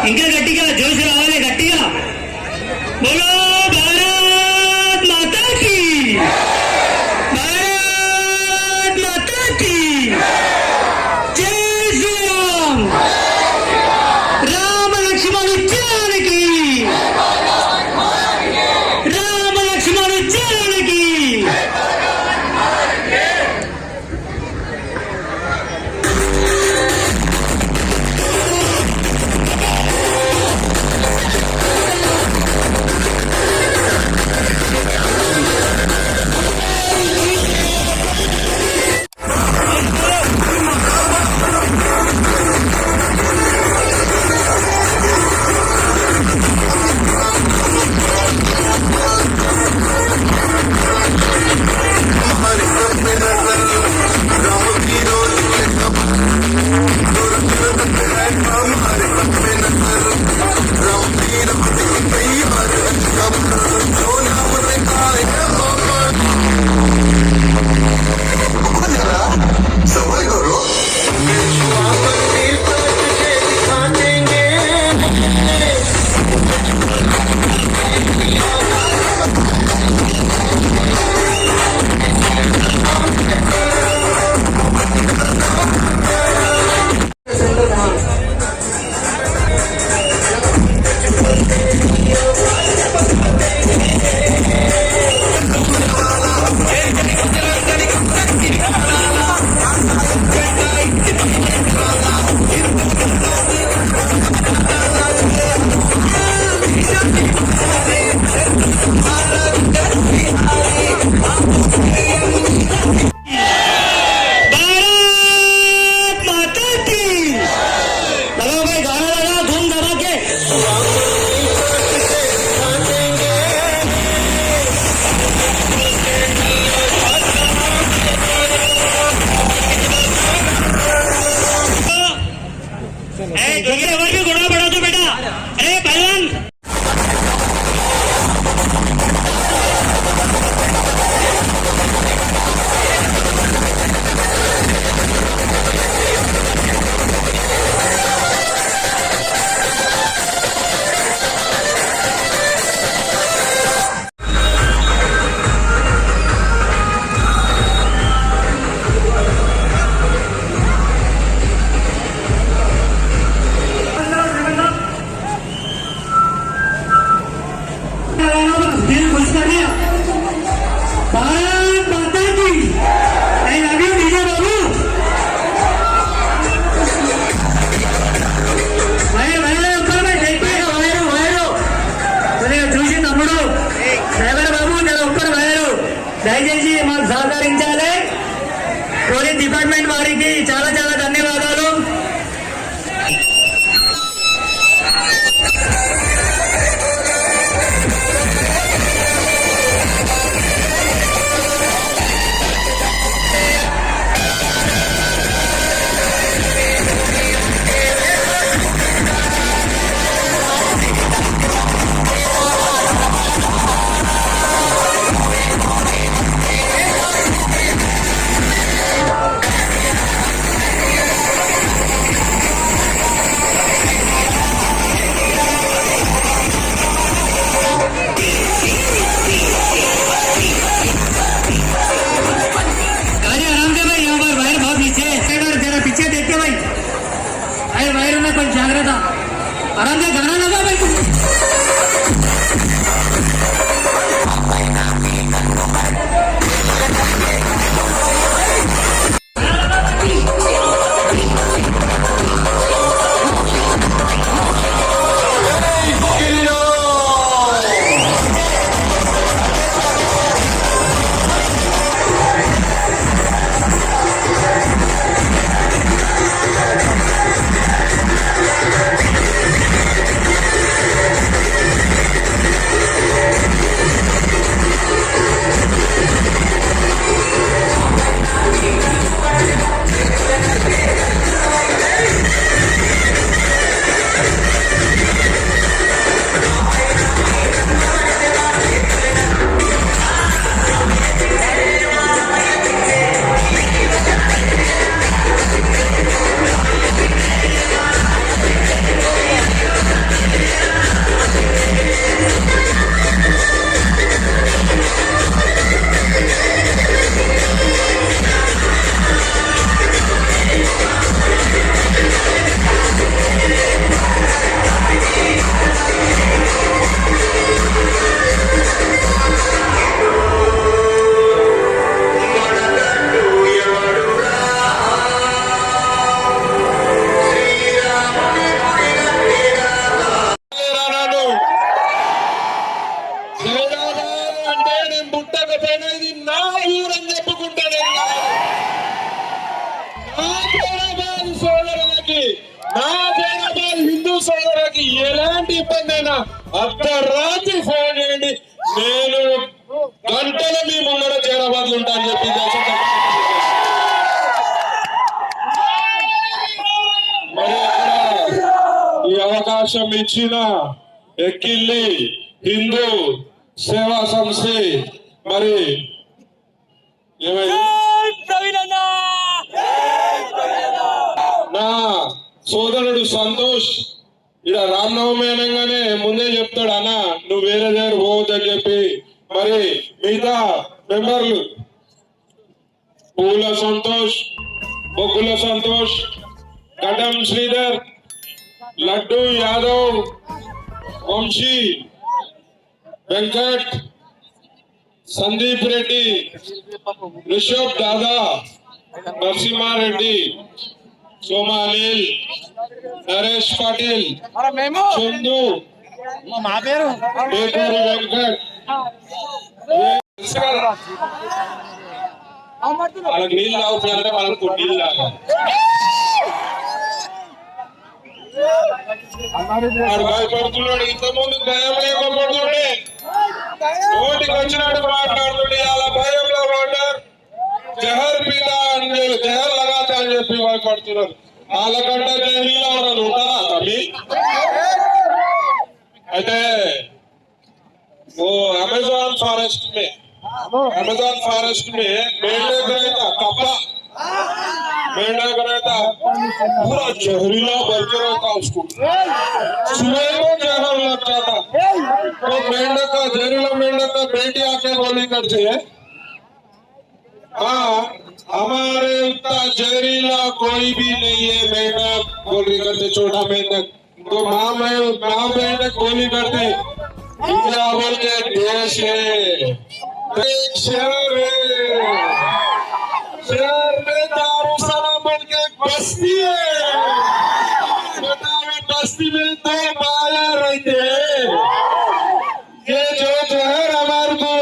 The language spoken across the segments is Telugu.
ఇంకా గట్టిగా జోష్ రావాలి, గట్టిగా బోలో భారత్ మాతాకి, భారత్ మాతాకి జై శ్రీరామ్. రామ లక్ష్మణ ఉచ్చారణకి, రామ లక్ష్మణ ఉచ్చారణకి. దయచేసి మాకు సహకరించాలి. పోలీస్ డిపార్ట్మెంట్ వారికి చాలా చాలా ధన్యవాదాలు. जागृता आराम से गाना लगा भाई. ఇబ్బంది, అర్ధరాత్రి ఫోన్ చేయండి, నేను గంటల మీ ముందర చేరబాదులు ఉంటా అని చెప్పి మరి ఈ అవకాశం ఇచ్చిన ఎక్కిల్లి హిందూ సేవా సంస్థ మరి నా సోదరుడు సంతోష్ ఇలా రామనవమి అనగానే ముందే చెప్తాడు, అన్న నువ్వు వేరే దగ్గర పోవద్దని చెప్పి. మరి మిగతా మెంబర్లు పూల సంతోష్, బొగ్గుల సంతోష్, కటం శ్రీధర్, లడ్డు యాదవ్, వంశీ, వెంకట్, సందీప్ రెడ్డి, రిషబ్ దాదా, నరసింహారెడ్డి, సోమా అనిల్, నరేష్ పాటిల్, చందు, పేటూరి వెంకట్, వాళ్ళకి నీళ్ళు తాగుతుందంటే వాళ్ళకు నీళ్ళు తాగాలి. వాడు భయపడుతున్నాడు, ఇంతకుముందు భయం లేకపోతుండే నోటికి వచ్చినట్టు మాట్లాడుతుండే, అలా భయంలో పడ్డారు. జహర్ పీతా అని జహర్ లగాతా అని చెప్పి భయపడుతున్నారు. వాళ్ళకంటే జహరీలో ఉంటారా తమ్మి? అయితే वो अमेज़न फॉरेस्ट में मेंढक रहता, कप्पा मेंढक रहता, पूरा जहरीला भर के रहता, उसको सुबह को जहर लग जाता। तो मेंढक का जहरीला मेंढक का बेटी आके गोली करती है, हाँ हमारे उतना जहरीला कोई भी नहीं है मेंढक गोली करते, छोटा मेंढक तो माँ मेंढक गोली करते। इंडिया बोल के देश है, एक शहर है, शहर में दारूसाना बोल के एक बस्ती है, बस्ती में दो माया रहते हैं। ये जो जहर हमारे को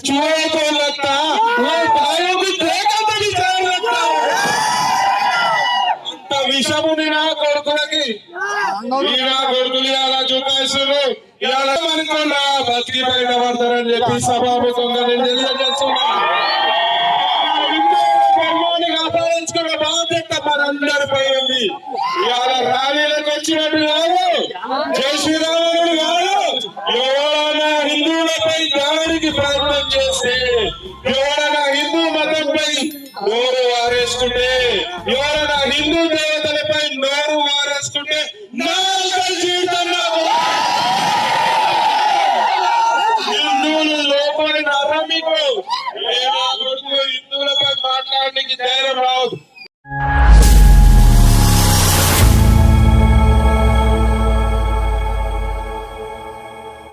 चूहे को लगता, वो भाइयों को देखा तो भी जहर लगता है। विषमुनि ना कोड़कुलकी ఈనా కొడుకులు అలా చూపిస్తారు, ఇలా అనుకున్నా బతికి పైన పడతారని చెప్పి సభాముఖంగా నేను తెలియజేస్తున్నాను. కాపాడించుకున్న బాధ్యత మనందరిపై ఉంది. ఇవాళ ర్యాలీలకు వచ్చినట్టు కాదు, జై శ్రీరాముడు కాదు, ఎవరైనా హిందువులపై దాడికి ప్రయత్నం చేస్తే, ఎవరైనా హిందూ మతంపై నోరు వారేసుకుంటే, ఎవరైనా హిందూ దేవతలపై నోరు వారేసుకుంటే నా